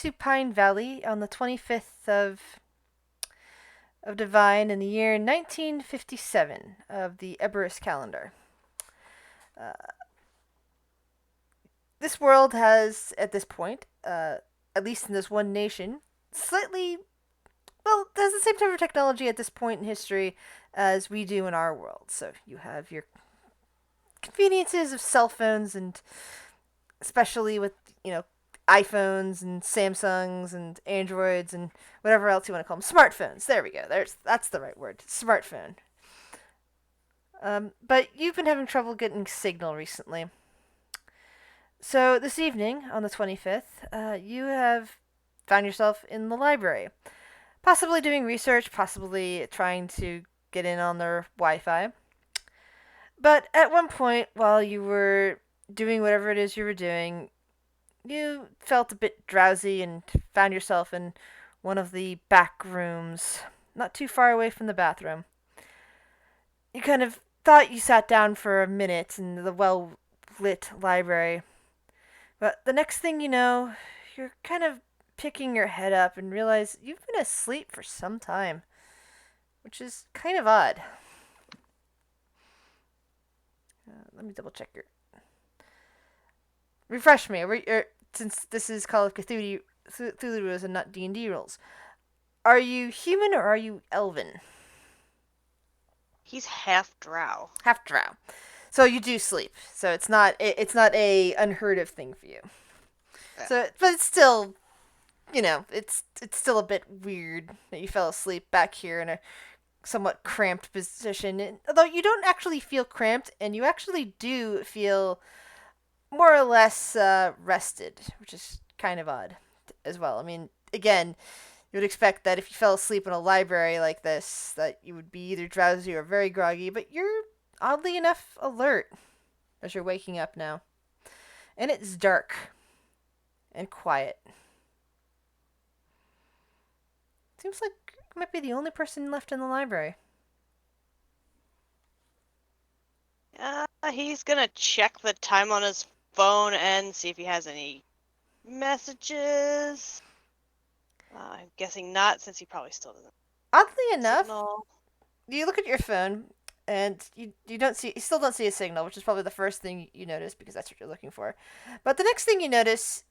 to Pine Valley on the 25th of Divine in the year 1957 of the Eberus calendar. Uh, this world has, at this point, at least in this one nation, slightly, well, has the same type of technology at this point in history as we do in our world. So you have your conveniences of cell phones, and especially with, iPhones and Samsungs and Androids and whatever else you want to call them. Smartphones. There we go. That's the right word. Smartphone. But you've been having trouble getting signal recently. So this evening, on the 25th, you have found yourself in the library. Possibly doing research, possibly trying to get in on their Wi-Fi. But at one point, while you were doing whatever it is you were doing, you felt a bit drowsy and found yourself in one of the back rooms, not too far away from the bathroom. You kind of thought you sat down for a minute in the well lit library, but the next thing you know, you're kind of picking your head up and realize you've been asleep for some time, which is kind of odd. Let me double check your. Refresh me. Since this is Call of Cthulhu rules and not D&D rules. Are you human or are you elven? He's half drow. Half drow. So you do sleep. So it's not a unheard of thing for you. Yeah. So, but it's still, it's still a bit weird that you fell asleep back here in a somewhat cramped position. And, although you don't actually feel cramped, and you actually do feel more or less rested, which is kind of odd as well. I mean, again, you would expect that if you fell asleep in a library like this, that you would be either drowsy or very groggy, but you're oddly enough alert as you're waking up now. And it's dark and quiet. Seems like you might be the only person left in the library. He's gonna check the time on his phone and see if he has any messages. I'm guessing not, since he probably still doesn't. Oddly enough, signal. You look at your phone and you still don't see a signal, which is probably the first thing you notice because that's what you're looking for. But the next thing you notice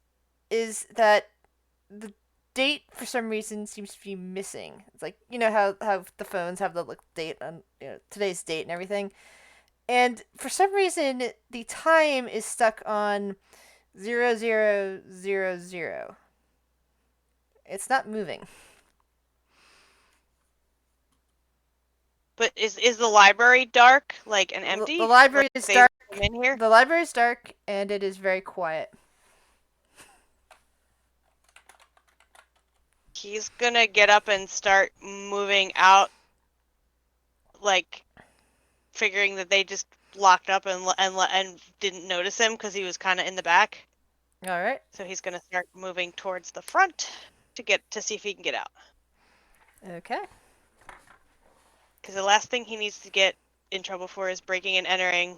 is that the date for some reason seems to be missing. It's like, how the phones have the date on, today's date and everything. And for some reason the time is stuck on 0000. It's not moving. But is the library dark, like, and empty? The library is dark. In here? The library is dark and it is very quiet. He's gonna get up and start moving out, like, figuring that they just locked up and didn't notice him because he was kind of in the back. All right. So he's gonna start moving towards the front to see if he can get out. Okay. Because the last thing he needs to get in trouble for is breaking and entering.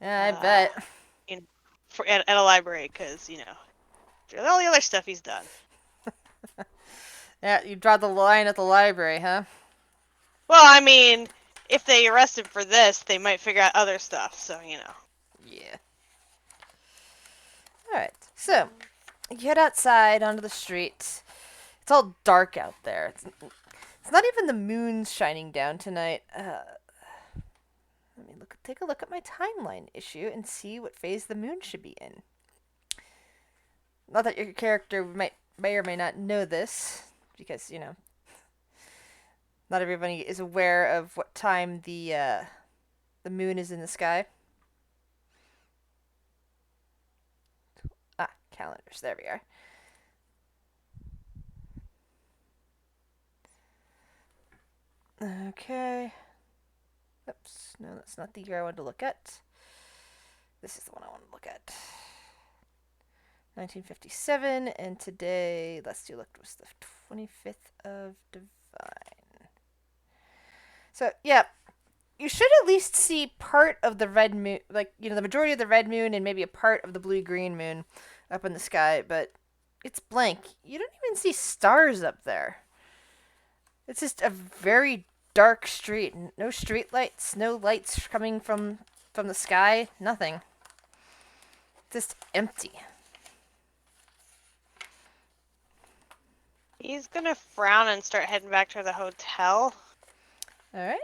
Yeah, I bet. At a library, because, all the other stuff he's done. Yeah, you draw the line at the library, huh? Well, I mean, if they arrest him for this, they might figure out other stuff, so, Yeah. Alright, so, you head outside onto the street. It's all dark out there. It's not even the moon's shining down tonight. Let me take a look at my timeline issue and see what phase the moon should be in. Not that your character may or may not know this, because, not everybody is aware of what time the moon is in the sky. Calendars, there we are. Okay. Oops, no, that's not the year I wanted to look at. This is the one I want to look at. 1957, and today, last you looked, was the 25th of Divine. So, yeah, you should at least see part of the red moon, the majority of the red moon and maybe a part of the blue-green moon up in the sky, but It's blank. You don't even see stars up there. It's just a very dark street. No street lights, no lights coming from the sky, nothing. Just empty. He's gonna frown and start heading back to the hotel. All right.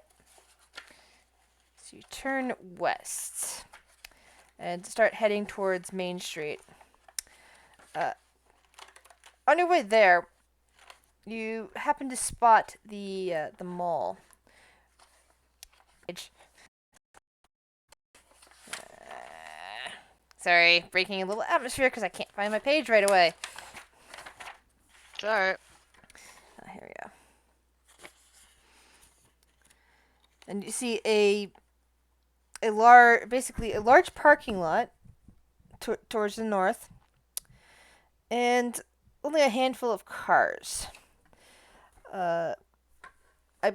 So you turn west and start heading towards Main Street. Uh, on your way there, you happen to spot the mall. Sorry, breaking a little atmosphere because I can't find my page right away. It's alright. Here we go. And you see basically a large parking lot towards the north, and only a handful of cars. I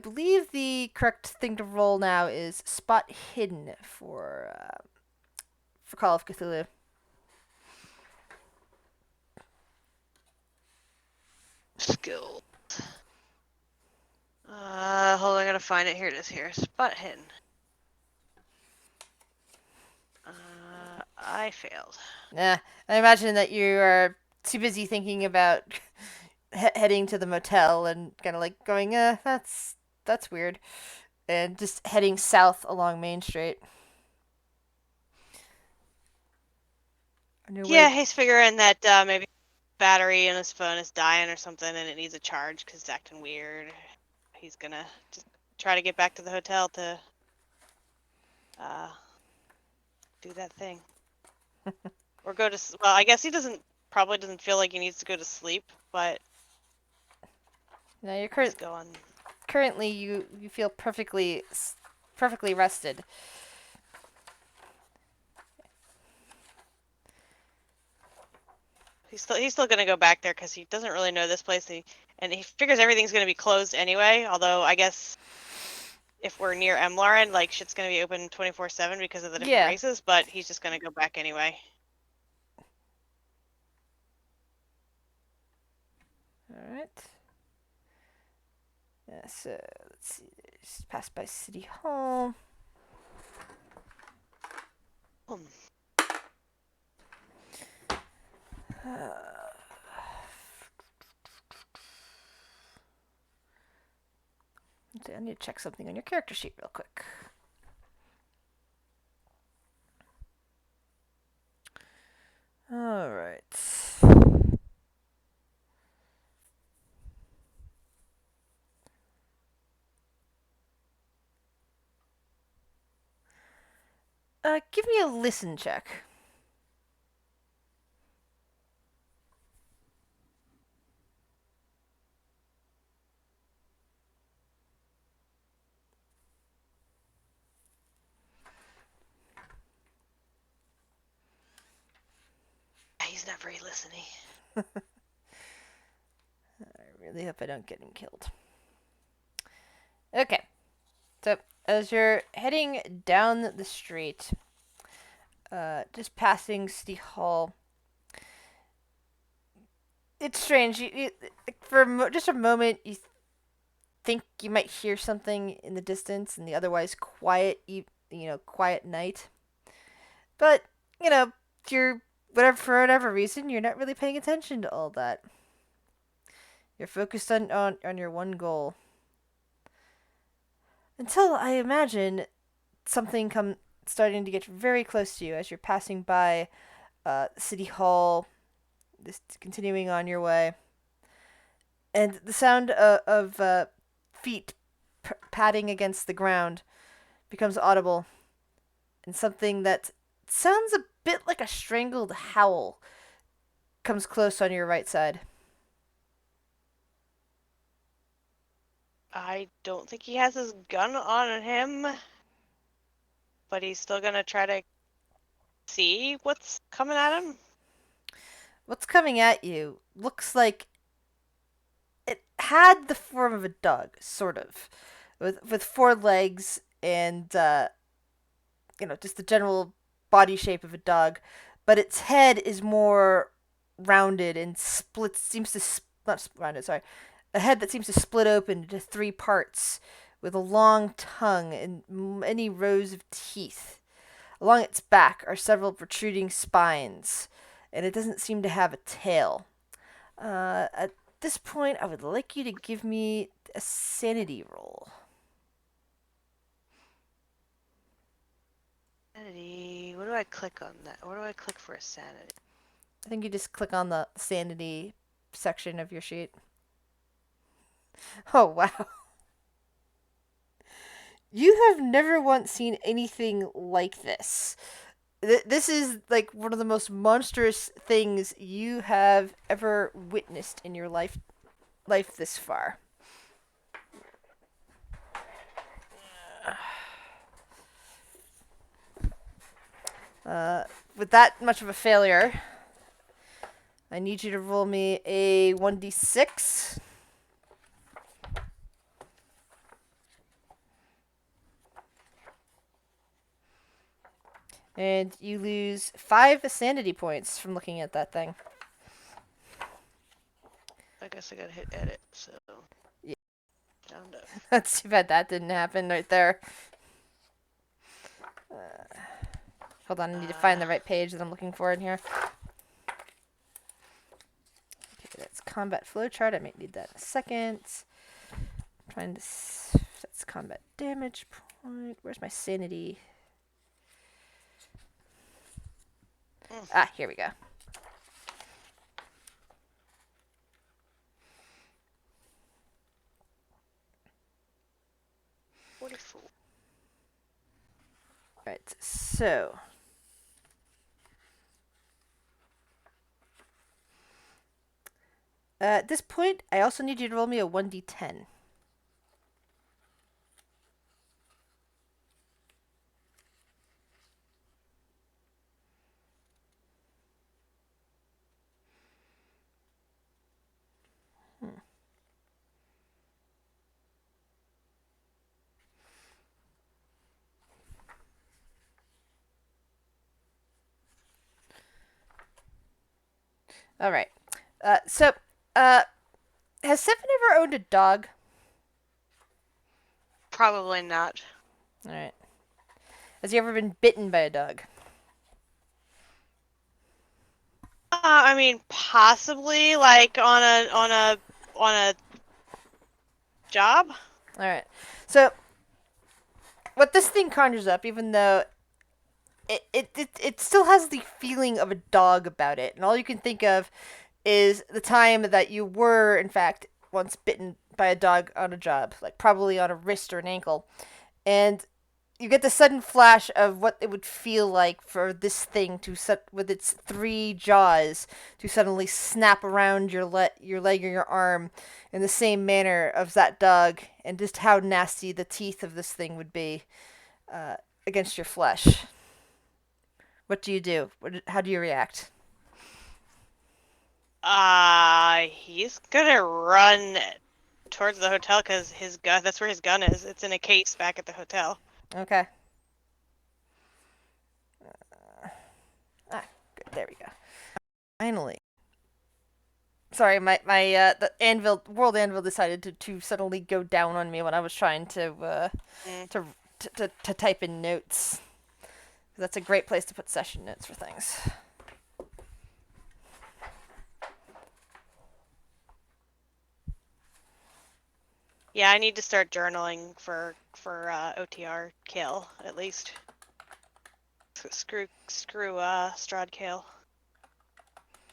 believe the correct thing to roll now is spot hidden for Call of Cthulhu. Skill. Hold on, I gotta find it. Here it is. Here, spot hidden. I failed. Nah, I imagine that you are too busy thinking about heading to the motel and kind of like going, that's weird, and just heading south along Main Street. Yeah, he's figuring that maybe battery in his phone is dying or something, and it needs a charge because it's acting weird. He's gonna just try to get back to the hotel to do that thing. Or go to, well, I guess he probably doesn't feel like he needs to go to sleep, but now you're currently you feel perfectly rested. He's still gonna go back there because he doesn't really know this place, and he figures everything's gonna be closed anyway. Although I guess if we're near Lauren, like shit's gonna be open 24/7 because of the different races. But he's just gonna go back anyway. All right. Yeah, so let's see. Just pass by City Hall. I need to check something on your character sheet real quick. All right. Give me a listen check. He's not very listening. I really hope I don't get him killed. Okay. So, as you're heading down the street, just passing City Hall, it's strange. For just a moment, you think you might hear something in the distance in the otherwise quiet, quiet night. But you're for whatever reason, you're not really paying attention to all that. You're focused on your one goal. Until I imagine something starting to get very close to you as you're passing by City Hall, just continuing on your way. And the sound of feet padding against the ground becomes audible. And something that sounds a bit like a strangled howl comes close on your right side. I don't think he has his gun on him, but he's still gonna try to see what's coming at him. What's coming at you looks like it had the form of a dog, sort of, with four legs and just the general body shape of a dog, but its head is more rounded and split. Seems to not rounded. Sorry, a head that seems to split open into three parts, with a long tongue and many rows of teeth. Along its back are several protruding spines, and it doesn't seem to have a tail. At this point, I would like you to give me a sanity roll. Sanity. What do I click on that? Where do I click for a sanity? I think you just click on the sanity section of your sheet. Oh, wow. You have never once seen anything like this. This is like one of the most monstrous things you have ever witnessed in your life this far. With that much of a failure, I need you to roll me a 1d6. And you lose 5 sanity points from looking at that thing. I guess I gotta hit edit, so. Yeah. Down to. That's too bad that didn't happen right there. Hold on, I need to find the right page that I'm looking for in here. Okay, that's combat flowchart. I might need that in a second. I'm trying to. That's combat damage point. Where's my sanity? Ah, here we go. Right, so. At this point, I also need you to roll me a 1d10. All right. Has Seven ever owned a dog? Probably not. All right. Has he ever been bitten by a dog? I mean, possibly like on a job. All right. So, what this thing conjures up, even though it still has the feeling of a dog about it, and all you can think of is the time that you were, in fact, once bitten by a dog on a job, like probably on a wrist or an ankle, and you get the sudden flash of what it would feel like for this thing to with its three jaws to suddenly snap around your leg or your arm in the same manner of that dog, and just how nasty the teeth of this thing would be against your flesh. What do you do? How do you react? He's gonna run towards the hotel because his gun. That's where his gun is. It's in a case back at the hotel. Okay. Good. There we go. Finally. Sorry, the world anvil decided to suddenly go down on me when I was trying to type in notes. That's a great place to put session notes for things. Yeah, I need to start journaling for OTR Kale at least. Screw Strahd Kale.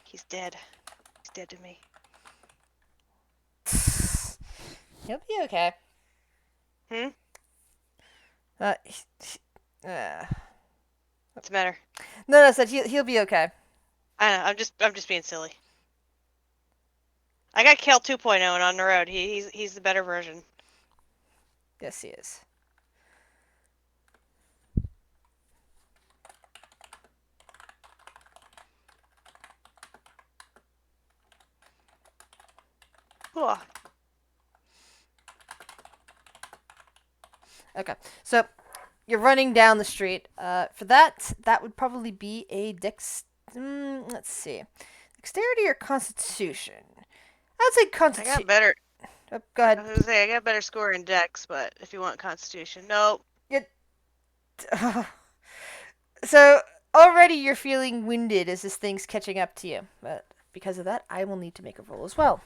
He's dead. He's dead to me. He'll be okay. What's the matter? No, I said he'll be okay. I know. I'm just being silly. I got Kale 2.0 and on the road. He's the better version. Yes, he is. Cool. Okay, so you're running down the street. For that would probably be a let's see, Dexterity or Constitution? I'd say I got Constitution. better. Oh, go I ahead. was gonna say I got better score in Dex, but if you want Constitution, nope. It, so already you're feeling winded as this thing's catching up to you. But because of that, I will need to make a roll as well.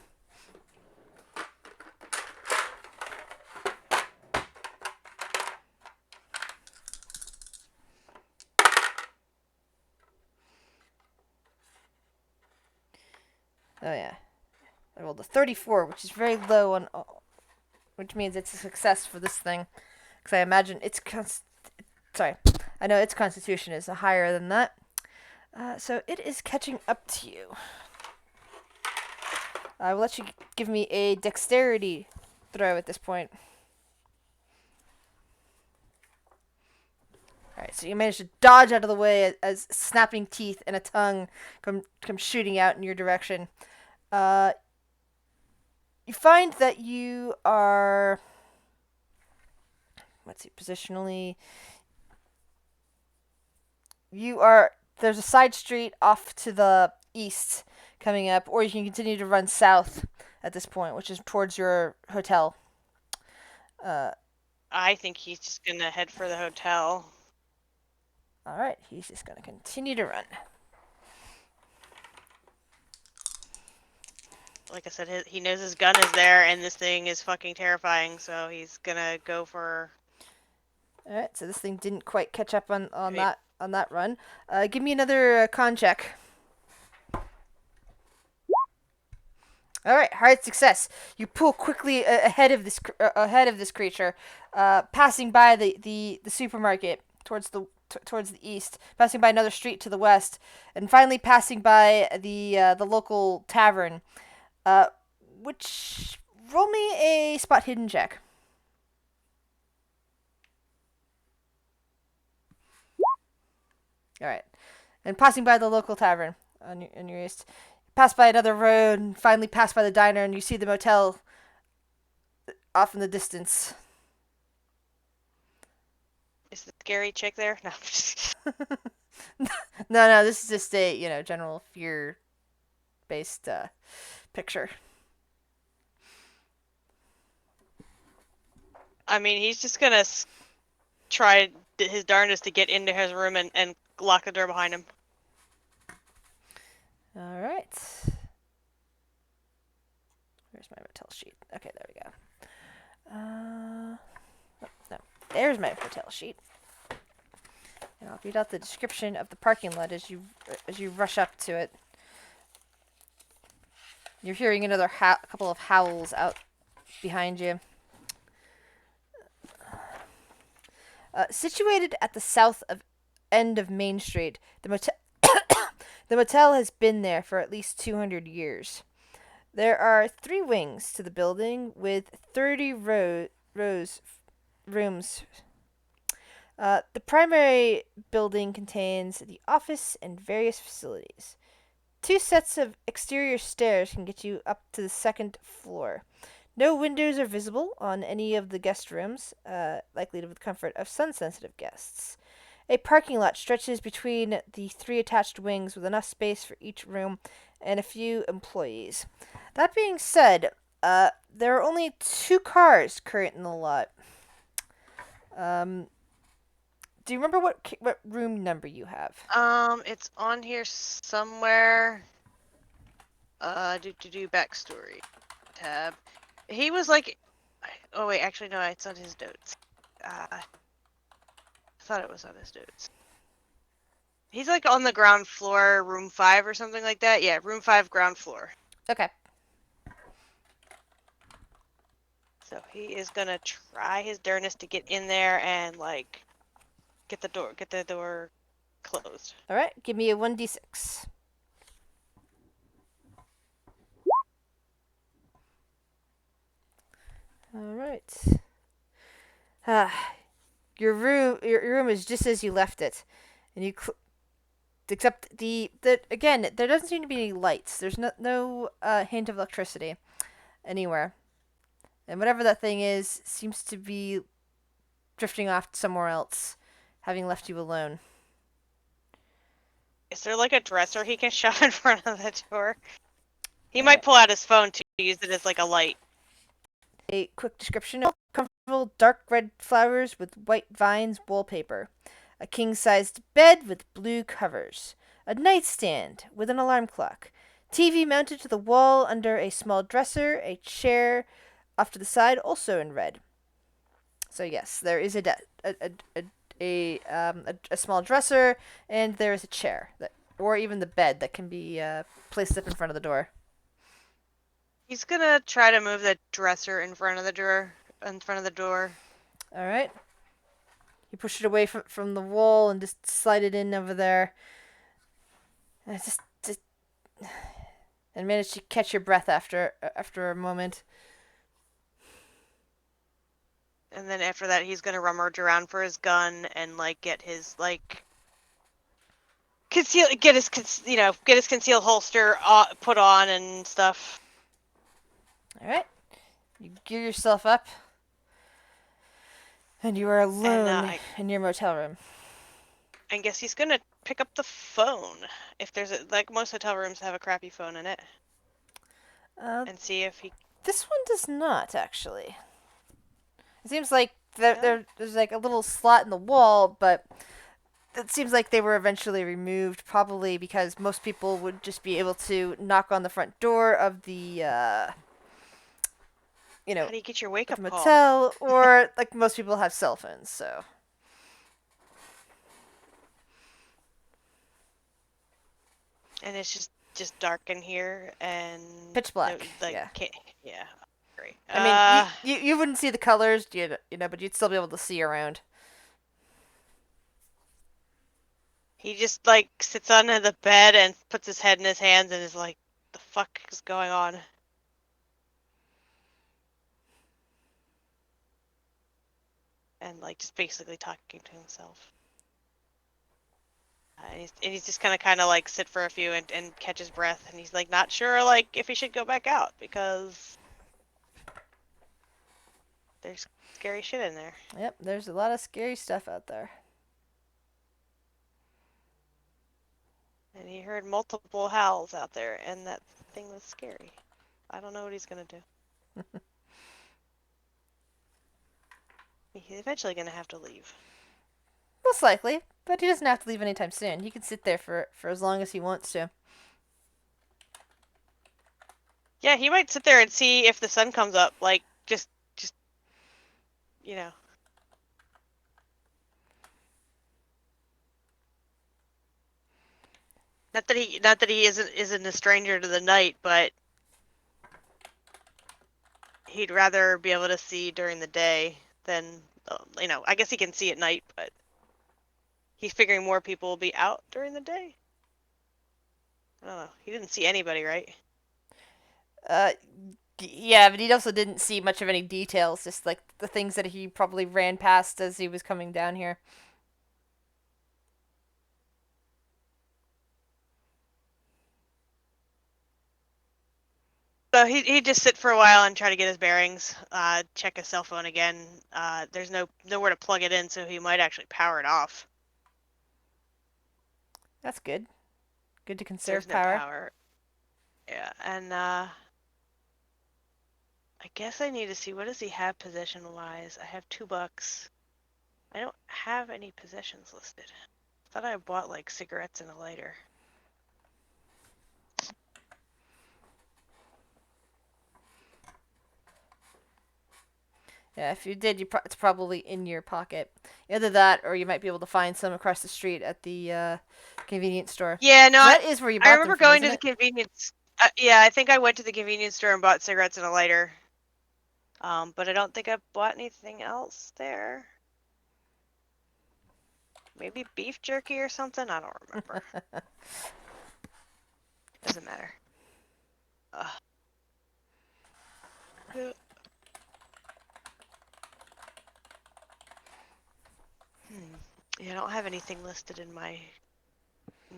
Oh yeah, I rolled a 34, which is very low on, which means it's a success for this thing. Because I imagine sorry, I know its constitution is higher than that. So it is catching up to you. I will let you give me a dexterity throw at this point. Alright, so you manage to dodge out of the way as snapping teeth and a tongue come shooting out in your direction. You find that you are, let's see, positionally, there's a side street off to the east coming up, or you can continue to run south at this point, which is towards your hotel. I think he's just gonna head for the hotel. Alright, he's just gonna continue to run. Like I said, he knows his gun is there, and this thing is fucking terrifying, so he's gonna go for. Alright, so this thing didn't quite catch up on that run. Give me another con check. All right, hard success. You pull quickly ahead of this creature, passing by the supermarket towards the east, passing by another street to the west, and finally passing by the local tavern. Which roll me a spot hidden check. All right, and passing by the local tavern on your east. Pass by another road and finally pass by the diner, and you see the motel off in the distance. Is the scary chick there? No. No, this is just a general fear based picture. I mean, he's just gonna try his darndest to get into his room and lock the door behind him. All right. Where's my motel sheet? Okay, there we go. No, there's my hotel sheet. And I'll read out the description of the parking lot as you rush up to it. You're hearing another couple of howls out behind you. Situated at the south end of Main Street, the motel has been there for at least 200 years. There are 3 wings to the building with 30 rooms. The primary building contains the office and various facilities. 2 sets of exterior stairs can get you up to the 2nd floor. No windows are visible on any of the guest rooms, likely to the comfort of sun-sensitive guests. A parking lot stretches between the 3 attached wings with enough space for each room and a few employees. That being said, there are only 2 cars current in the lot. Do you remember what room number you have? It's on here somewhere. Do backstory tab. He was like, oh wait, actually no, it's on his notes. I thought it was on his notes. He's like on the ground floor, room 5 or something like that. Yeah, room 5, ground floor. Okay. So he is gonna try his darnest to get in there and like get the door closed. All right, give me a 1d6. All right. Your room is just as you left it, and except again, there doesn't seem to be any lights. There's no hint of electricity anywhere, and whatever that thing is seems to be drifting off somewhere else, having left you alone. Is there like a dresser he can shove in front of the door? He might Alright. pull out his phone to use it as like a light. A quick description of comfortable dark red flowers with white vines wallpaper. A king sized bed with blue covers. A nightstand with an alarm clock. TV mounted to the wall under a small dresser. A chair off to the side, also in red. So, yes, there is a small dresser, and there is a chair, or even the bed that can be placed up in front of the door. He's gonna try to move the dresser in front of the door. All right. You push it away from the wall and just slide it in over there. And and manage to catch your breath after a moment. And then after that, he's gonna rummage around for his gun and like get his like get his concealed holster put on and stuff. All right. You gear yourself up, and you are And alone in your motel room. I guess he's gonna pick up the phone if there's like most hotel rooms have a crappy phone in it, Uh, and see if he. this one does not actually. It seems like Yeah. there's like a little slot in the wall, but it seems like they were eventually removed, probably because most people would just be able to knock on the front door of the How do you get your wake of the up call? motel, or like most people have cell phones, so. And it's just dark in here and Pitch black. Yeah. can't. Yeah. Great. I mean, you wouldn't see the colors, but you'd still be able to see around. He just like sits on the bed and puts his head in his hands and is like, "The fuck is going on?" And like just basically talking to himself. And he's just kind of like sit for a few and catch his breath, and he's like not sure like if he should go back out because there's scary shit in there. Yep, there's a lot of scary stuff out there. And he heard multiple howls out there, and that thing was scary. I don't know what he's gonna do. He's eventually gonna have to leave. Most likely, but he doesn't have to leave anytime soon. He can sit there for as long as he wants to. Yeah, he might sit there and see if the sun comes up. Like just you know. Not that he isn't a stranger to the night, but he'd rather be able to see during the day than I guess he can see at night, but he's figuring more people will be out during the day. I don't know. He didn't see anybody, right? Uh, yeah, but he also didn't see much of any details, just like the things that he probably ran past as he was coming down here. So he'd just sit for a while and try to get his bearings, check his cell phone again. There's nowhere to plug it in, so he might actually power it off. That's good. Good to conserve There's no power. power. Yeah, and I guess I need to see what does he have possession-wise. I have $2. I don't have any possessions listed. Thought I bought like cigarettes and a lighter. Yeah, if you did, it's probably in your pocket. Either that, or you might be able to find some across the street at the convenience store. Yeah, no, That is where you I bought them remember from, going to isn't the it? convenience. Yeah, I think I went to the convenience store and bought cigarettes and a lighter. But I don't think I bought anything else there. Maybe beef jerky or something? I don't remember. Doesn't matter. Yeah. Yeah, I don't have anything listed in my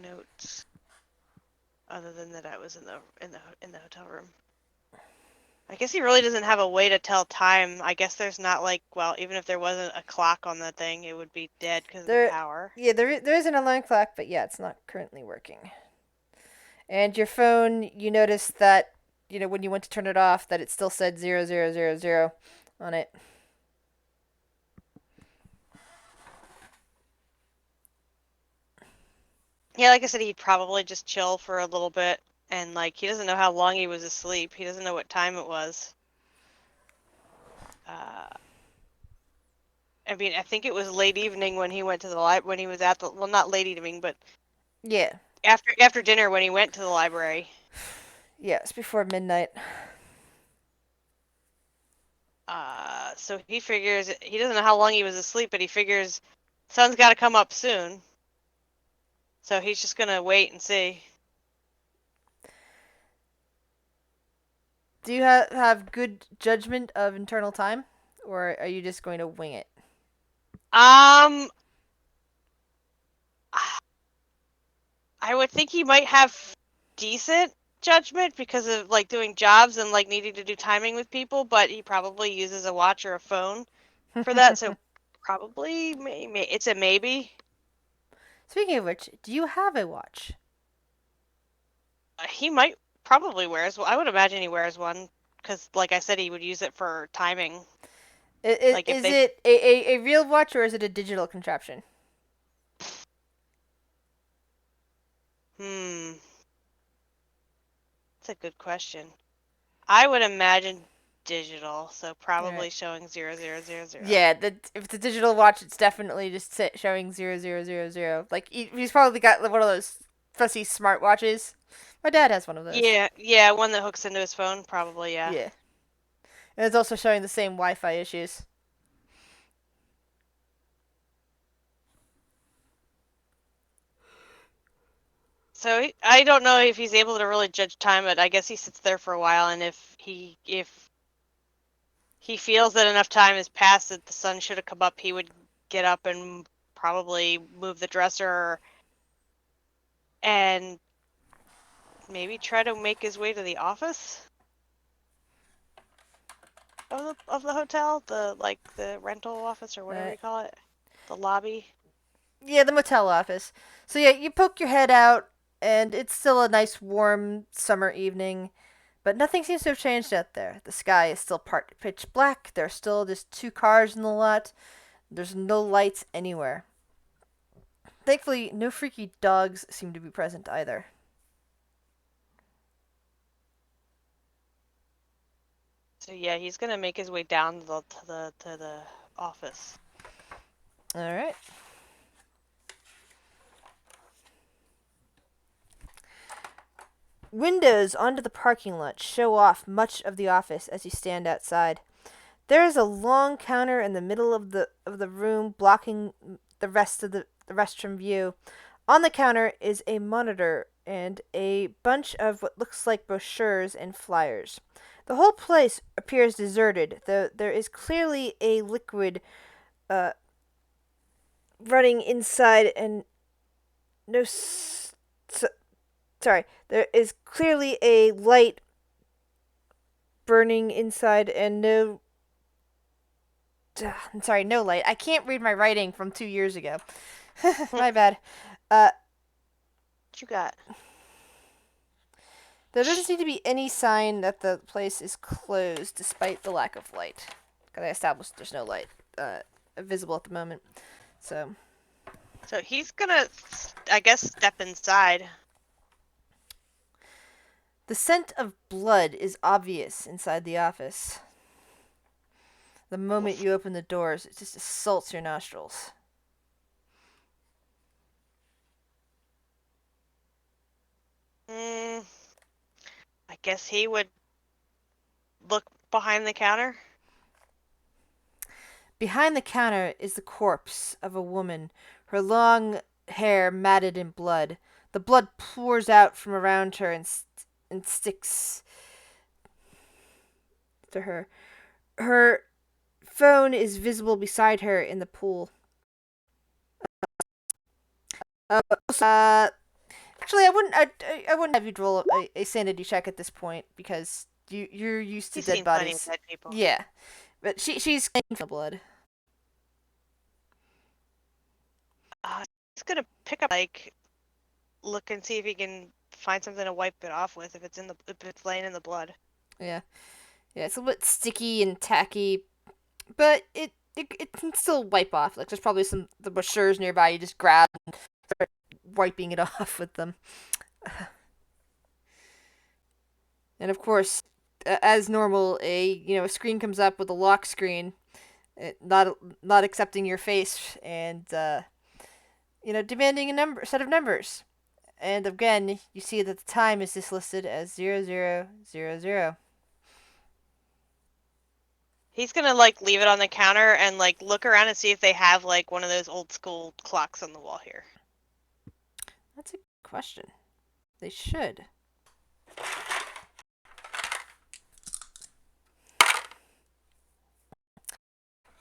notes other than that I was in the hotel room. I guess he really doesn't have a way to tell time. I guess there's not like, well, even if there wasn't a clock on the thing, it would be dead because of the There, power. yeah, there is an alarm clock, but yeah, it's not currently working. And your phone, you notice that when you went to turn it off, that it still said 0000 on it. Yeah, like I said, he'd probably just chill for a little bit, and like he doesn't know how long he was asleep. He doesn't know what time it was. Uh, I mean, I think it was late evening when he went to the when he was at the, well, not late evening, but Yeah, after dinner when he went to the library. yeah, it's before midnight. So he figures he doesn't know how long he was asleep, but he figures sun's got to come up soon. So he's just gonna wait and see. Do you have good judgment of internal time, or are you just going to wing it? Um, I would think he might have decent judgment because of like doing jobs and like needing to do timing with people, but he probably uses a watch or a phone for that, so probably it's a maybe. Speaking of which, do you have a watch? He might probably wears one. I would imagine he wears one because, like I said, he would use it for timing. Like if Is they, it a real watch or is it a digital contraption? hmm, that's a good question. I would imagine digital, so All right. probably showing 0000. Yeah, if it's a digital watch, it's definitely just showing 0000. Like he's probably got one of those fussy smart watches. My dad has one of those. Yeah, yeah, one that hooks into his phone, probably, yeah. Yeah, and it's also showing the same Wi-Fi issues. So I don't know if he's able to really judge time, but I guess he sits there for a while, and if he feels that enough time has passed that the sun should have come up, he would get up and probably move the dresser and maybe try to make his way to the office of the hotel, the like the rental office or whatever Uh, you call it, the lobby. yeah, the motel office. So yeah, you poke your head out, and it's still a nice warm summer evening. But nothing seems to have changed out there. The sky is still part pitch black. There are still just two cars in the lot. There's no lights anywhere. Thankfully, no freaky dogs seem to be present either. So yeah, he's gonna make his way down to the office. All right. Windows onto the parking lot show off much of the office as you stand outside. There is a long counter in the middle of the room blocking the rest of the restroom view. On the counter is a monitor and a bunch of what looks like brochures and flyers. The whole place appears deserted, though there is clearly a liquid uh, running inside and no. Sorry, there is clearly a light burning inside and no. I'm sorry, no light. I can't read my writing from 2 years ago. My bad. Uh, What you got? there doesn't seem to be any sign that the place is closed despite the lack of light. Because I established there's no light visible at the moment. So, So he's gonna, I guess, step inside. the scent of blood is obvious inside the office. The moment Oof. you open the doors, it just assaults your nostrils. Mm, I guess he would look behind the counter. Behind the counter is the corpse of a woman, her long hair matted in blood. The blood pours out from around her and sticks to her. Her phone is visible beside her in the pool. Uh, uh, actually, I wouldn't have you roll a sanity check at this point because You're used to You've dead seen plenty of bodies. dead people. Yeah, but she's clean from the blood. He's gonna pick up, like, look and see if he can find something to wipe it off with if it's laying in the blood. Yeah, yeah. It's a little bit sticky and tacky, but it can still wipe off. Like there's probably some the brochures nearby. You just grab and start wiping it off with them. And of course, as normal, a screen comes up with a lock screen, not accepting your face and demanding a set of numbers. And again, you see that the time is just listed as 0000. He's gonna, like, leave it on the counter and, like, look around and see if they have, like, one of those old school clocks on the wall here. That's a question. They should.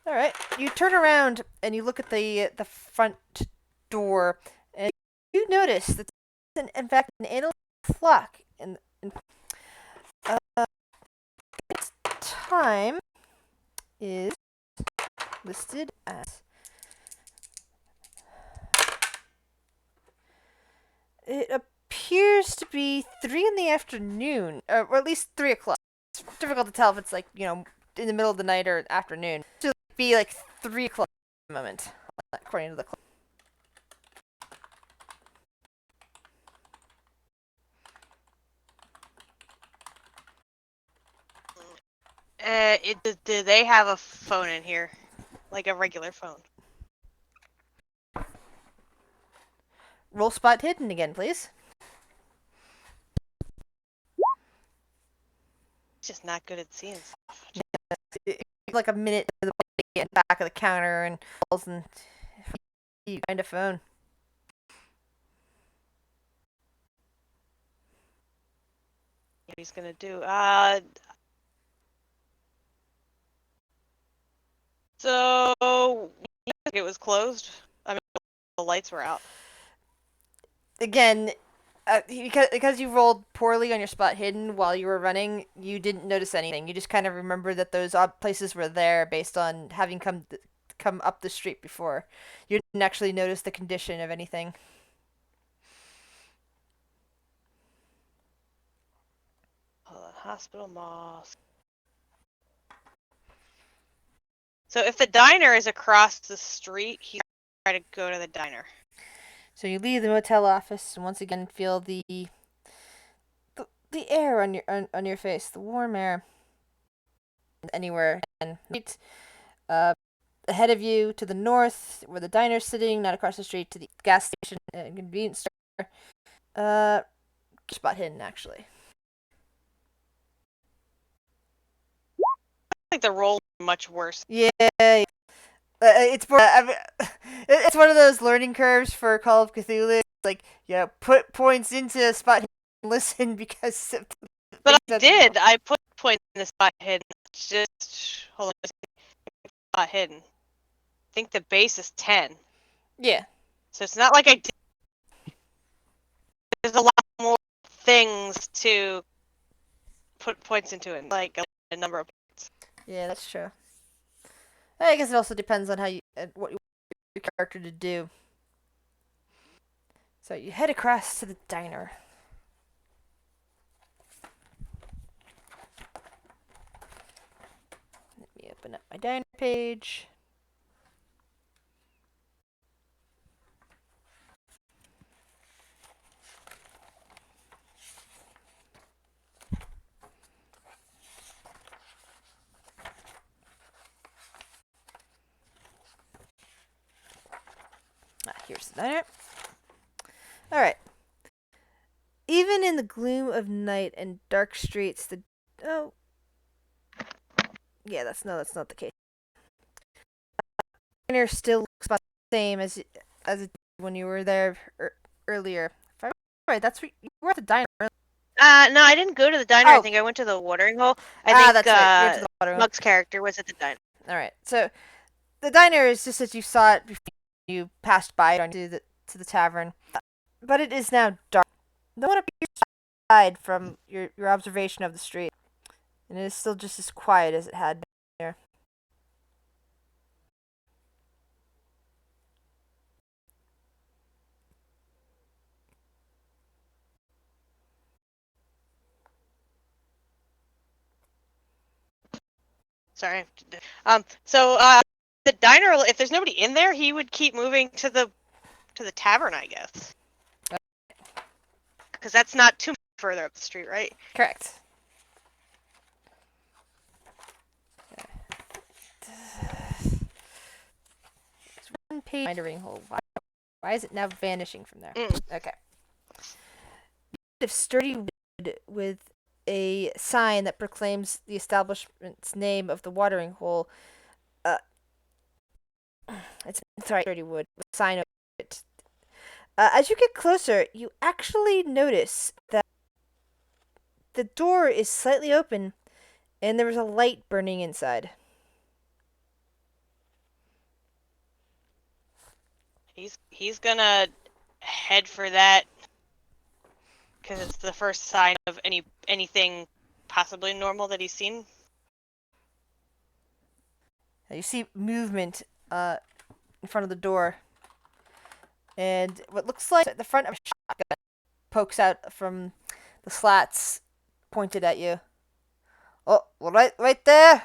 All right, you turn around and you look at the front door, and you notice that in fact an analog clock, and its time is listed as it appears to be 3 in the afternoon, or at least 3 o'clock. It's difficult to tell if it's like in the middle of the night or afternoon. It should be like 3 o'clock at the moment, according to the clock. Do they have a phone in here? Like a regular phone? Roll spot hidden again, please. He's just not good at seeing stuff. Like a minute to the back of the counter and calls and you find a phone. What he's gonna do? So it was closed. I mean, the lights were out. Again, because you rolled poorly on your spot hidden while you were running, you didn't notice anything. You just kind of remember that those odd places were there based on having come up the street before. You didn't actually notice the condition of anything. Hold on, hospital mosque. So if the diner is across the street, he try to go to the diner. So you leave the motel office and once again feel the air on your face, the warm air. Anywhere and ahead of you to the north, where the diner's sitting, not across the street, to the gas station and convenience store. Spot hidden actually. I think the roll is much worse. Yeah, it's it's one of those learning curves for Call of Cthulhu. Like, put points into spot hidden and listen because. But I did. I put points in the spot hidden. It's just hold on. Spot hidden. I think the base is 10. Yeah. So it's not like I did. There's a lot more things to put points into it, like a number of points. Yeah, that's true. I guess it also depends on how what you want your character to do. So you head across to the diner. Let me open up my diner page. Here's the diner. Alright. Even in the gloom of night and dark streets, that's not the case. The diner still looks about the same as it did when you were there earlier. If I remember right, that's where you were at the diner earlier. No, I didn't go to the diner. I think I went to the watering hole. I think that's right. You went to the watering hole. Mug's character was at the diner. Alright, so the diner is just as you saw it before you passed by it to the tavern. But it is now dark. No one appears outside from your observation of the street. and it is still just as quiet as it had been there. Sorry. So the diner, if there's nobody in there, he would keep moving to the tavern, I guess. Because that's not too much further up the street, right? Correct. One page monitoring hole. Why is it now vanishing from there? Okay. Of sturdy wood with a sign that proclaims the establishment's name of the watering hole. Uh, it's sorry, sturdy wood with a sign of it. As you get closer, you actually notice that the door is slightly open and there is a light burning inside. He's gonna head for that because it's the first sign of anything possibly normal that he's seen. You see movement in front of the door, and what looks like the front of a shotgun pokes out from the slats pointed at you. Oh, well, right there.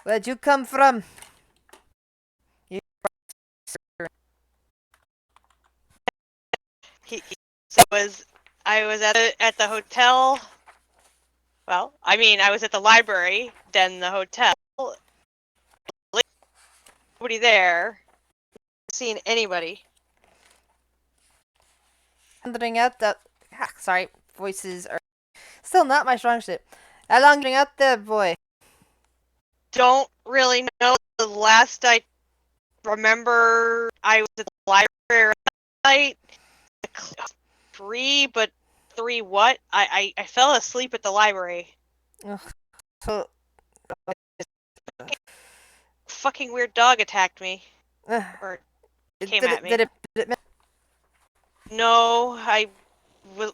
Where'd you come from? You So I was at the hotel. Well, I mean, I was at the library, then the hotel. Nobody there. Seen anybody. wandering out the. Sorry, voices are still not my strong suit. How long wandering out there, boy? Don't really know. The last I remember, I was at the library night. 3, but 3 what? I fell asleep at the library. Ugh. So, Fucking weird dog attacked me. Or came at me. Did it No, I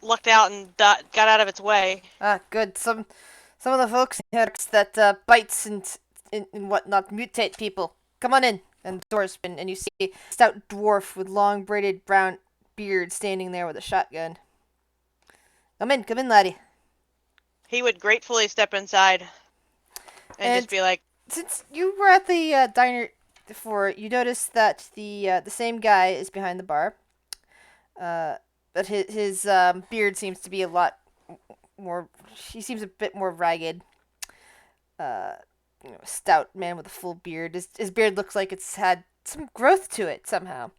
lucked out and got out of its way. good. Some of the folks here that bites and whatnot mutate people. Come on in. And the door's open, and you see a stout dwarf with long braided brown beard standing there with a shotgun. Come in, laddie. He would gratefully step inside and just be like, Since you were at the diner before, you noticed that the same guy is behind the bar. But his beard seems to be a lot more. He seems a bit more ragged. Stout man with a full beard. His beard looks like it's had some growth to it somehow.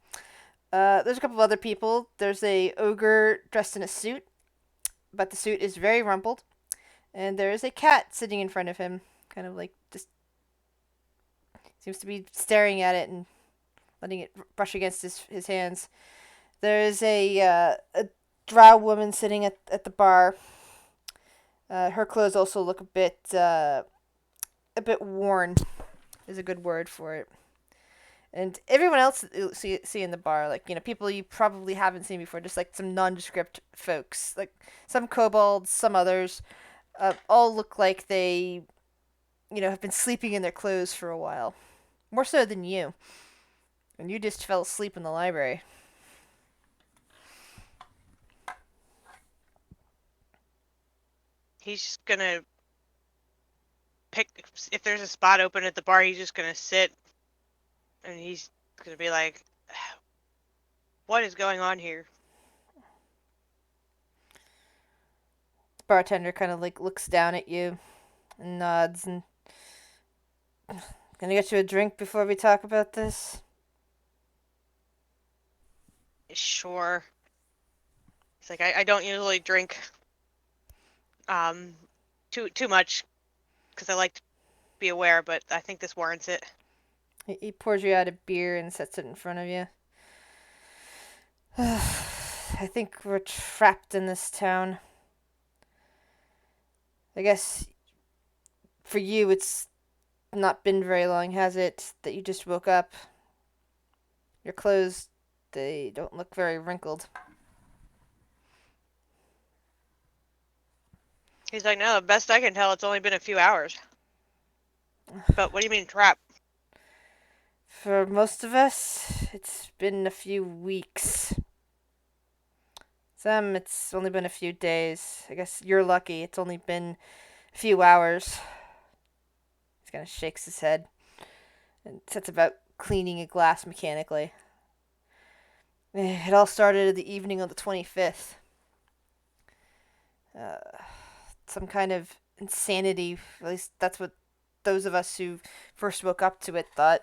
There's a couple of other people. There's a ogre dressed in a suit, but the suit is very rumpled. And there is a cat sitting in front of him, kind of like just seems to be staring at it and letting it brush against his hands. There is a drow woman sitting at the bar. Her clothes also look a bit worn, is a good word for it. And everyone else that you see in the bar, like, people you probably haven't seen before, just like some nondescript folks, like some kobolds, some others, all look like they, have been sleeping in their clothes for a while. More so than you. And you just fell asleep in the library. he's just gonna pick, if there's a spot open at the bar, he's just gonna sit and he's gonna be like, what is going on here? The bartender kind of like looks down at you and nods and gonna get you a drink before we talk about this. Sure. It's like, I don't usually drink too much because I like to be aware, but I think this warrants it. He pours you out a beer and sets it in front of you. I think we're trapped in this town. I guess for you it's not been very long, has it, that you just woke up? Your clothes, they don't look very wrinkled. He's like, no, best I can tell, it's only been a few hours. But what do you mean trap? For most of us, it's been a few weeks. Some, it's only been a few days. I guess you're lucky. It's only been a few hours. He kind of shakes his head and sets about cleaning a glass mechanically. It all started the evening of the 25th. Uh, some kind of insanity. At least that's what those of us who first woke up to it thought.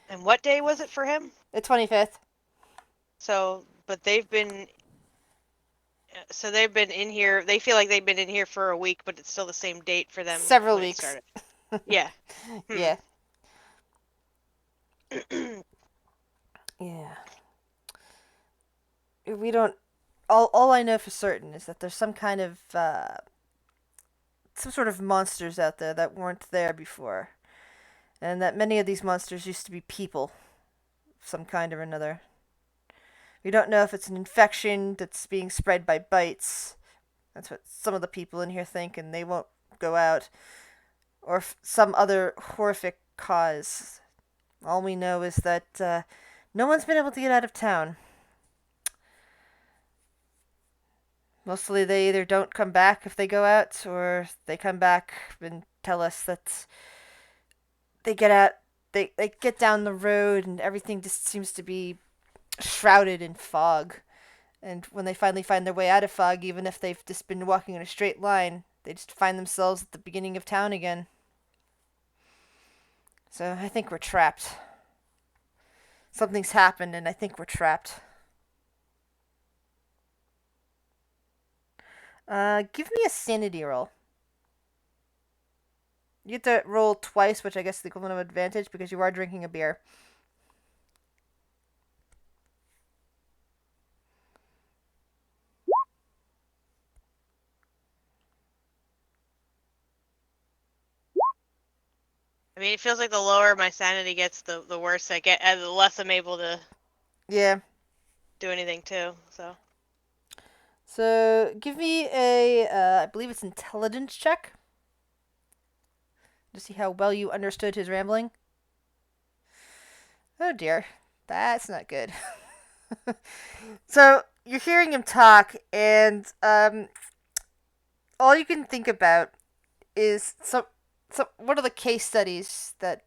And what day was it for him? The 25th. So, but they've been in here. They feel like they've been in here for a week, but it's still the same date for them Several when it weeks. started. Yeah. Yeah. Yeah. We don't. All I know for certain is that there's some kind of some sort of monsters out there that weren't there before, and that many of these monsters used to be people, of some kind or another. We don't know if it's an infection that's being spread by bites. That's what some of the people in here think, and they won't go out, or some other horrific cause. All we know is that no one's been able to get out of town. Mostly they either don't come back if they go out, or they come back and tell us that they get out, they get down the road and everything just seems to be shrouded in fog. And when they finally find their way out of fog, even if they've just been walking in a straight line, they just find themselves at the beginning of town again. So I think we're trapped. Something's happened, and I think we're trapped. Give me a sanity roll. You get to roll twice, which I guess is the equivalent of advantage because you are drinking a beer. I mean, it feels like the lower my sanity gets, the worse I get, and the less I'm able to Yeah. do anything too. So. So give me I believe it's intelligence check to see how well you understood his rambling. Oh dear, that's not good. So you're hearing him talk, and all you can think about is some one of the case studies that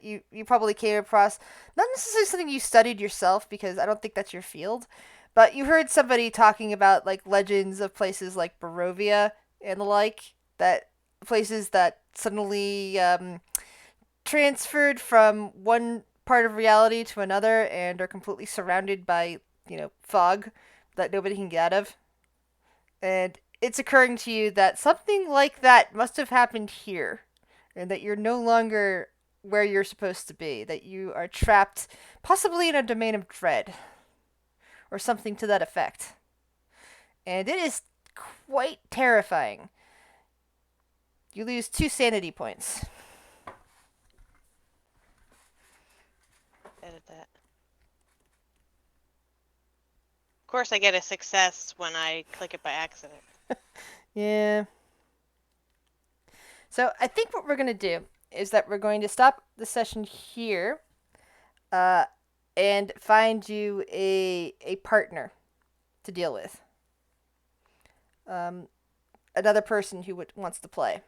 you probably came across. Not necessarily something you studied yourself because I don't think that's your field, but you heard somebody talking about like legends of places like Barovia and the like, that places that suddenly transferred from one part of reality to another and are completely surrounded by fog that nobody can get out of. And it's occurring to you that something like that must have happened here, and that you're no longer where you're supposed to be, that you are trapped possibly in a domain of dread, or something to that effect. And it is quite terrifying. You lose 2 sanity points. Edit that. Of course, I get a success when I click it by accident. Yeah. So I think what we're going to do is that we're going to stop the session here uh, and find you a partner to deal with. Another person who wants to play.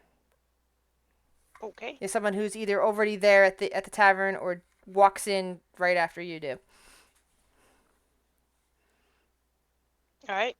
Okay. Is someone who's either already there at the tavern or walks in right after you do. All right.